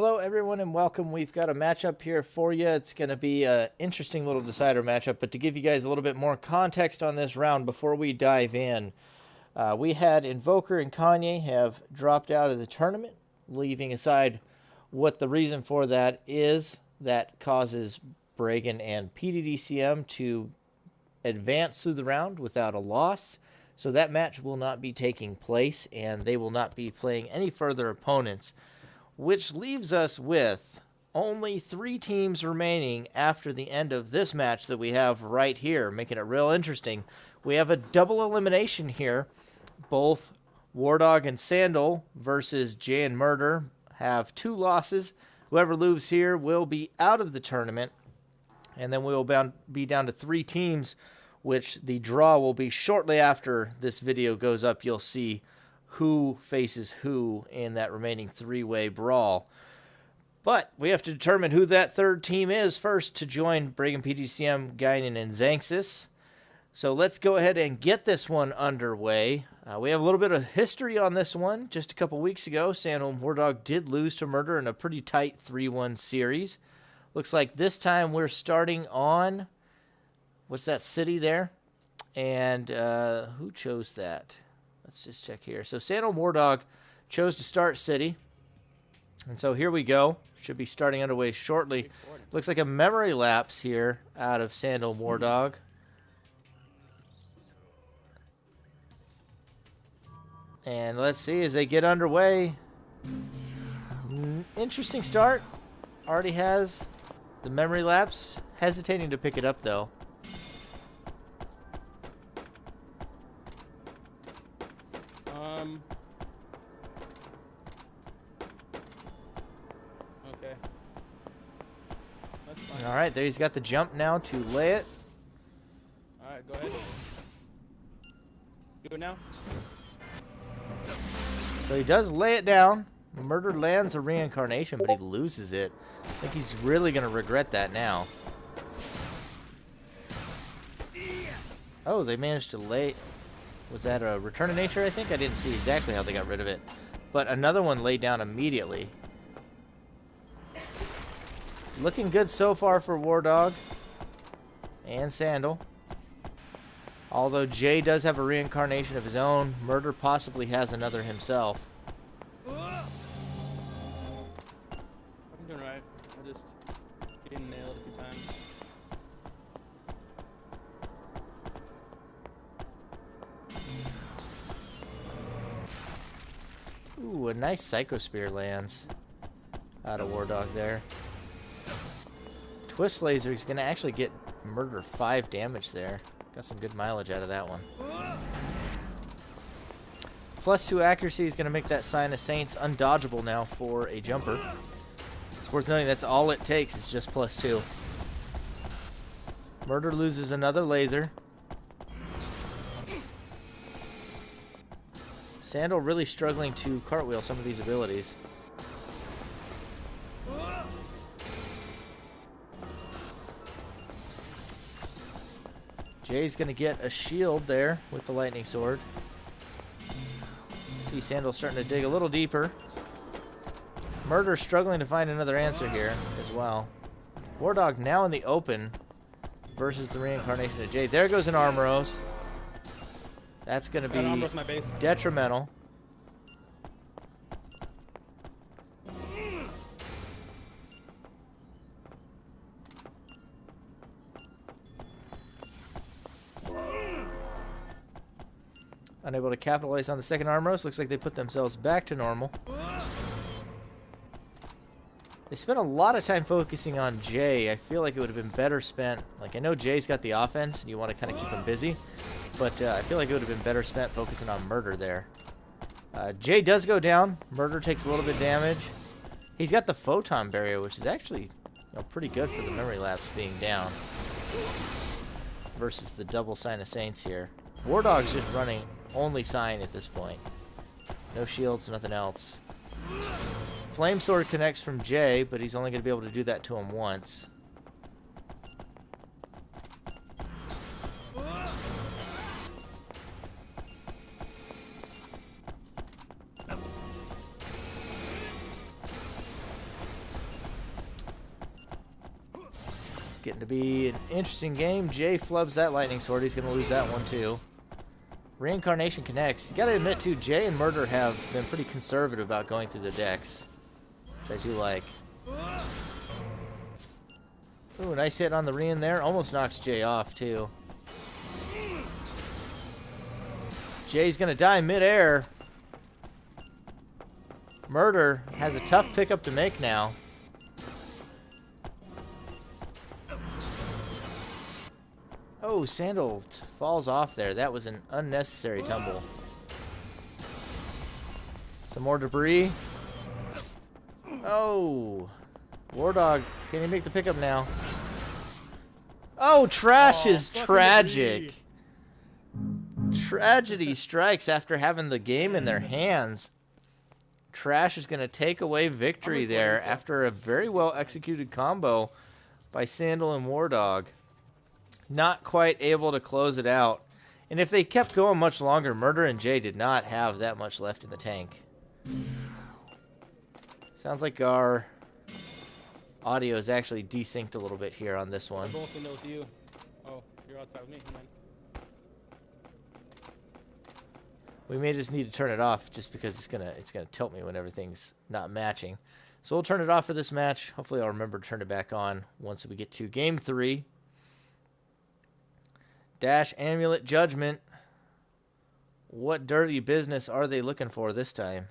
Hello everyone and welcome. We've got a matchup here for you. It's going to be an interesting little decider matchup, but to give you guys a little bit more context on this round before we dive in, we had Invoker and Kanye have dropped out of the tournament, leaving aside what the reason for that is. That causes Bregan and PDDCM to advance through the round without a loss. So that match will not be taking place and they will not be playing any further opponents, which leaves us with only 3 teams remaining after the end of this match that we have right here, making it real interesting. We have a double elimination here. Both WarDog and Sandal versus Jay and Murder have 2 losses. Whoever loses here will be out of the tournament, and then we will be down to 3 teams, which the draw will be shortly after this video goes up. You'll see who faces who in that remaining 3-way brawl. But we have to determine who that third team is first to join Bregan, PDCM, Guinan, and Xanxus. So let's go ahead and get this one underway. We have a little bit of history on this one. Just a couple weeks ago, Sandal and WarDog did lose to Murder in a pretty tight 3-1 series. Looks like this time we're starting on, what's that city there? And who chose that? Let's just check here. So Sandal and WarDog chose to start city. And so here we go. Should be starting underway shortly. Looks like a memory lapse here out of Sandal and WarDog. And let's see as they get underway. Interesting start. Already has the memory lapse. Hesitating to pick it up though. Okay. That's fine. All right, there he's got the jump now to lay it. All right, go ahead. Do it now. So he does lay it down. Murder lands a reincarnation, but he loses it. I think he's really going to regret that now. Oh, they managed to lay... Was that a return of nature, I think? I didn't see exactly how they got rid of it. But another one laid down immediately. Looking good so far for WarDog and Sandal. Although Jay does have a reincarnation of his own, Murder possibly has another himself. I'm doing right. I just getting nailed a few times. Ooh, a nice Psycho Spear lands out of WarDog there. Twist Laser is going to actually get Murder 5 damage there. Got some good mileage out of that one. +2 accuracy is going to make that Sign of Saints undodgeable now for a jumper. It's worth noting that's all it takes is just +2. Murder loses another laser. Sandal really struggling to cartwheel some of these abilities. Jay's going to get a shield there with the lightning sword. See Sandal starting to dig a little deeper. Murder struggling to find another answer here as well. WarDog now in the open versus the reincarnation of Jay. There goes an Armoros. That's going to be detrimental. Unable to capitalize on the second Armoros. Looks like they put themselves back to normal. They spent a lot of time focusing on Jay. I feel like it would have been better spent. Like, I know Jay's got the offense, and you want to kind of keep him busy. But I feel like it would have been better spent focusing on Murder there. Jay does go down. Murder takes a little bit of damage. He's got the Photon Barrier, which is actually pretty good for the memory lapse being down. Versus the double Sign of Saints here. WarDog's just running only Sign at this point. No shields, nothing else. Flame Sword connects from Jay, but he's only going to be able to do that to him once. Getting to be an interesting game. Jay flubs that lightning sword. He's going to lose that one too. Reincarnation connects. You got to admit too, Jay and Murder have been pretty conservative about going through their decks, which I do like. Ooh, nice hit on the Rein there. Almost knocks Jay off too. Jay's going to die midair. Murder has a tough pickup to make now. Oh, Sandal falls off there. That was an unnecessary tumble. Some more debris. Oh. WarDog, can he make the pickup now? Oh, trash is tragic. Tragedy strikes after having the game in their hands. Trash is going to take away victory there after a very well executed combo by Sandal and WarDog. Not quite able to close it out. And if they kept going much longer, Murder and Jay did not have that much left in the tank. Sounds like our audio is actually desynced a little bit here on this one. Both in with you. Oh, you're outside with me. Come on. We may just need to turn it off just because it's gonna tilt me when everything's not matching. So we'll turn it off for this match. Hopefully I'll remember to turn it back on once we get to game 3. Dash, Amulet, Judgment. What dirty business are they looking for this time?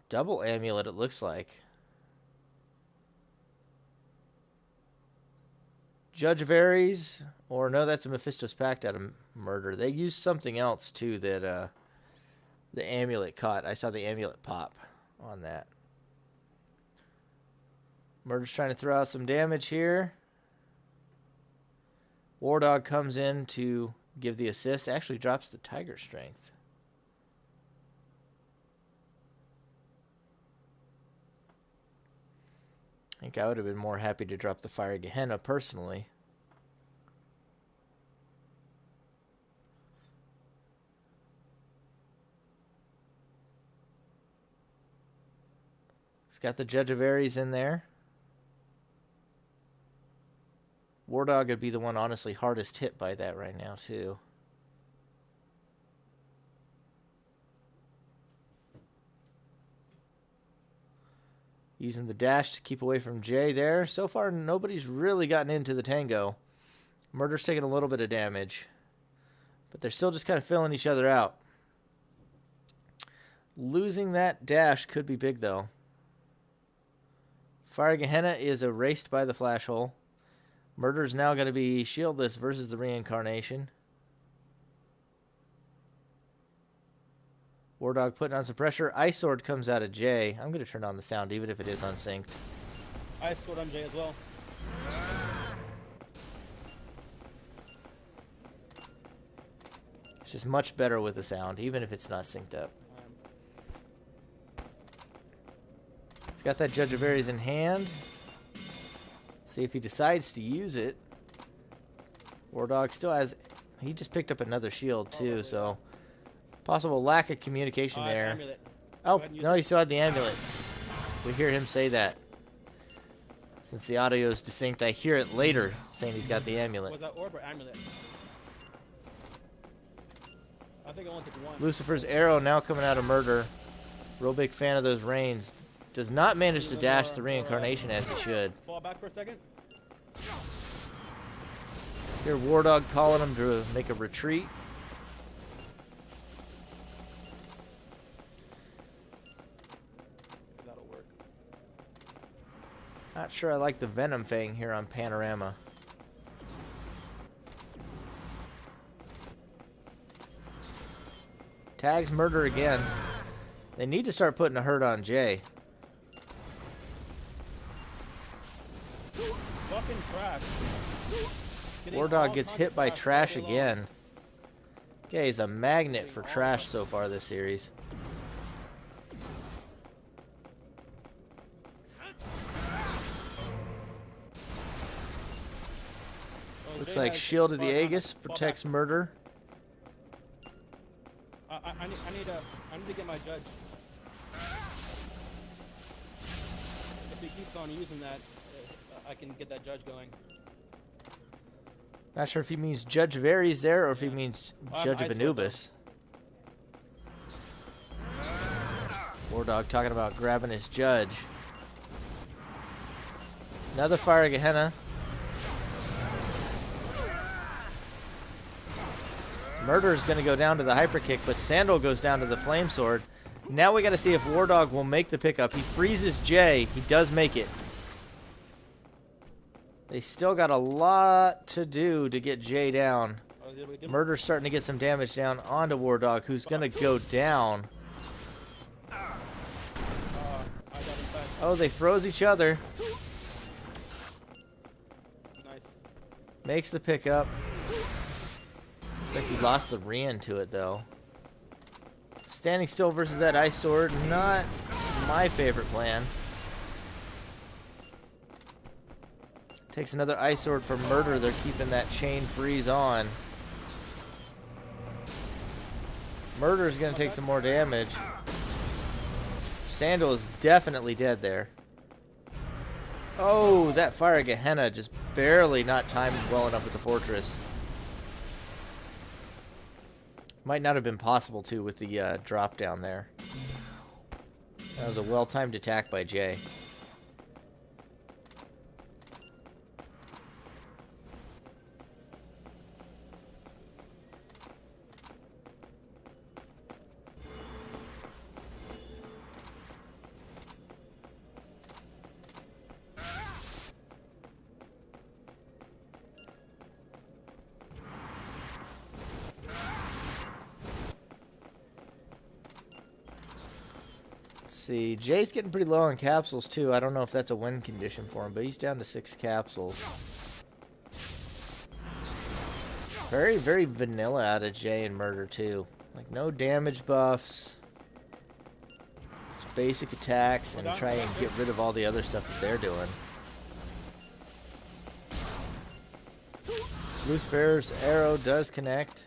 Double Amulet, it looks like. Judge varies, or no, that's a Mephisto's Pact out of Murder. They used something else, too, that the Amulet caught. I saw the Amulet pop on that. Murder's trying to throw out some damage here. WarDog comes in to give the assist. Actually drops the Tiger Strength. I think I would have been more happy to drop the Fiery Gehenna personally. He's got the Judge of Ares in there. WarDog would be the one honestly hardest hit by that right now too. Using the dash to keep away from Jay there. So far nobody's really gotten into the tango. Murder's taking a little bit of damage, but they're still just kind of filling each other out. Losing that dash could be big though. Fire Gehenna is erased by the flash hole. Murder's now going to be shieldless versus the Reincarnation. WarDog putting on some pressure. Ice Sword comes out of Jay. I'm going to turn on the sound even if it is unsynced. Ice Sword on Jay as well. It's just much better with the sound, even if it's not synced up. He's got that Judge of Ares in hand. See if he decides to use it. WarDog still has... He just picked up another shield too, so... Possible lack of communication there. Amulet. Oh, no, he still had the amulet. We hear him say that. Since the audio is distinct, I hear it later saying he's got the amulet. Was that orb or amulet? I think I only took one. Lucifer's arrow now coming out of Murder. Real big fan of those reins. Does not manage to dash the Reincarnation as he should. Fall back for a second. Here WarDog calling him to make a retreat. That'll work. Not sure I like the Venom Fang here on Panorama. Tags Murder again. They need to start putting a hurt on Jay. Fucking trash. WarDog gets hit by trash again. Okay, he's a magnet for trash so far this series. Looks like Shield of the Aegis protects Murder. I need to get my judge. If he keeps on using that, I can get that judge going. Not sure if he means Judge Varys there or if he means Judge of Anubis. WarDog talking about grabbing his judge. Another fire Gehenna. Murder is going to go down to the hyper kick, but Sandal goes down to the flame sword. Now we got to see if WarDog will make the pickup. He freezes Jay. He does make it. They still got a lot to do to get Jay down. Murder's starting to get some damage down onto WarDog, who's going to go down. Oh, they froze each other. Nice. Makes the pickup. Looks like he lost the re to it, though. Standing still versus that ice sword, not my favorite plan. Takes another ice sword for Murder. They're keeping that chain freeze on. Murder's going to take some more damage. Sandal is definitely dead there. Oh, that fire Gehenna just barely not timed well enough with the fortress. Might not have been possible, too, with the drop down there. That was a well-timed attack by Jay. See, Jay's getting pretty low on capsules too. I don't know if that's a win condition for him, but he's down to 6 capsules. Very, very vanilla out of Jay and Murder too. Like no damage buffs. Just basic attacks and try and get rid of all the other stuff that they're doing. Lucifer's arrow does connect.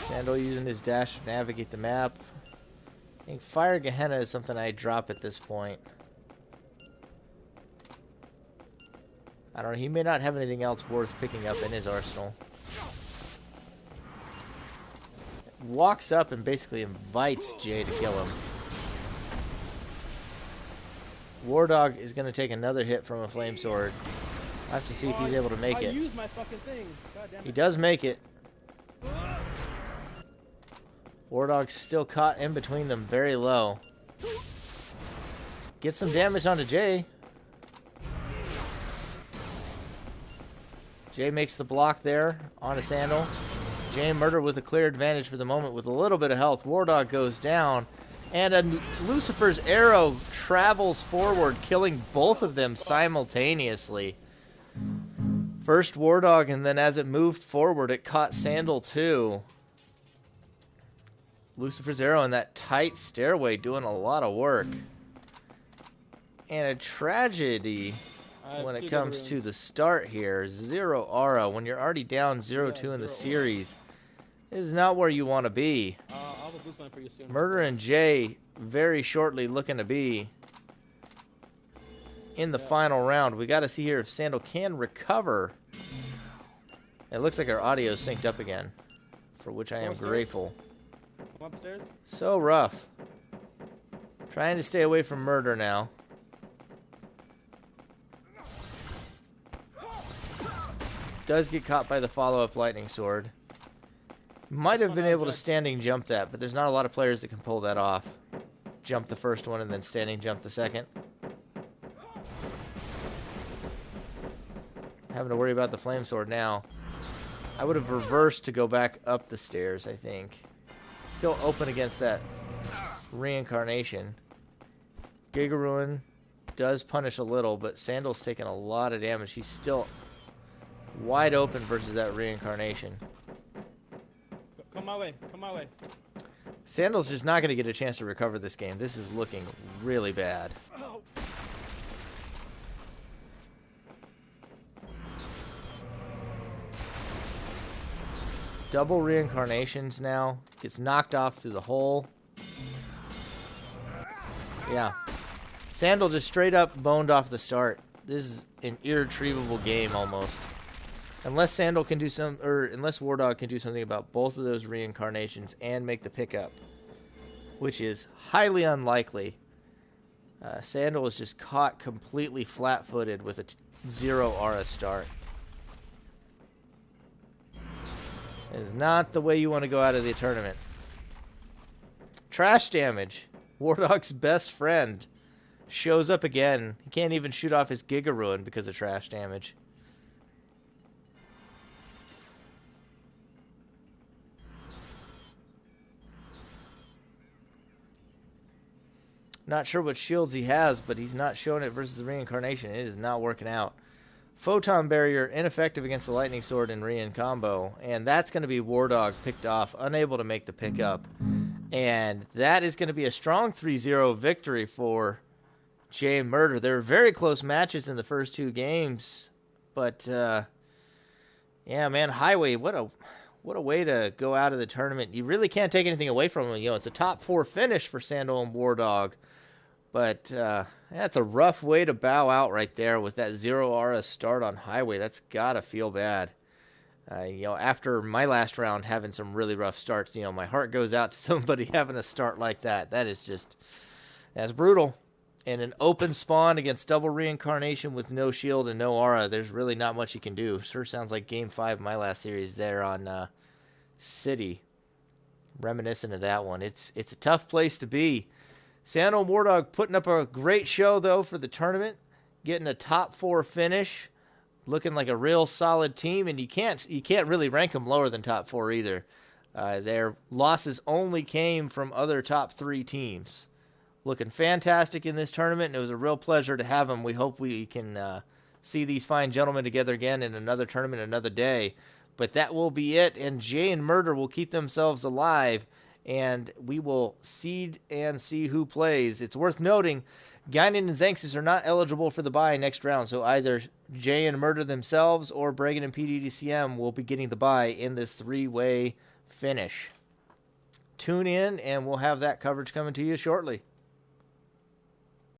Sandal using his dash to navigate the map. I think Fire Gehenna is something I drop at this point. I don't know, he may not have anything else worth picking up in his arsenal. Walks up and basically invites Jay to kill him. WarDog is going to take another hit from a flame sword. I have to see if he's able to make it. Use my fucking thing. God damn it. He does make it. WarDog's still caught in between them, very low. Get some damage onto Jay. Jay makes the block there onto Sandal. Jay and Murder with a clear advantage for the moment with a little bit of health. WarDog goes down. And Lucifer's arrow travels forward, killing both of them simultaneously. First WarDog, and then as it moved forward, it caught Sandal too. Lucifer's arrow in that tight stairway doing a lot of work. And a tragedy when it comes to the start here. 0 aura when you're already down 0-2 in the series is not where you want to be. I'll boost one for you soon. Murder and Jay very shortly looking to be in the final round. We got to see here if Sandal can recover. It looks like our audio is synced up again, for which I am grateful. Come upstairs. So rough. Trying to stay away from Murder now. Does get caught by the follow-up lightning sword. Might have been able to standing jump that, but there's not a lot of players that can pull that off. Jump the first one and then standing jump the second. Having to worry about the flame sword now. I would have reversed to go back up the stairs, I think. Still open against that reincarnation. Giga Ruin does punish a little, but Sandal's taking a lot of damage. He's still wide open versus that reincarnation. Come my way. Come my way. Sandal's just not going to get a chance to recover this game. This is looking really bad. Oh. Double reincarnations now. Gets knocked off through the hole. Yeah. Sandal just straight up boned off the start. This is an irretrievable game almost. Unless Sandal can do unless WarDog can do something about both of those reincarnations and make the pickup, which is highly unlikely. Sandal is just caught completely flat-footed with a 0 aura start. It is not the way you want to go out of the tournament. Trash damage. WarDog's best friend shows up again. He can't even shoot off his Giga Ruin because of trash damage. Not sure what shields he has, but he's not showing it versus the reincarnation. It is not working out. Photon Barrier, ineffective against the Lightning Sword and Rein combo. And that's going to be WarDog picked off, unable to make the pickup. And that is going to be a strong 3-0 victory for Jay Murder. There were very close matches in the first 2 games. But, yeah, man, Highway, what a way to go out of the tournament. You really can't take anything away from him. You know, it's a top 4 finish for Sandal and WarDog. But that's a rough way to bow out right there with that 0 aura start on Highway. That's got to feel bad. You know, after my last round having some really rough starts, you know, my heart goes out to somebody having a start like that. That's brutal. And an open spawn against double reincarnation with no shield and no aura, there's really not much you can do. Sure sounds like Game 5 of my last series there on City. Reminiscent of that one. It's a tough place to be. Sandal and WarDog putting up a great show, though, for the tournament. Getting a top 4 finish. Looking like a real solid team. And you can't really rank them lower than top 4 either. Their losses only came from other top 3 teams. Looking fantastic in this tournament, and it was a real pleasure to have them. We hope we can see these fine gentlemen together again in another tournament another day. But that will be it, and Jay and Murder will keep themselves alive, and we will seed and see who plays. It's worth noting, Guinan and Xanxus are not eligible for the bye next round, so either Jay and Murder themselves or Bregan and PDDCM will be getting the bye in this 3-way finish. Tune in, and we'll have that coverage coming to you shortly.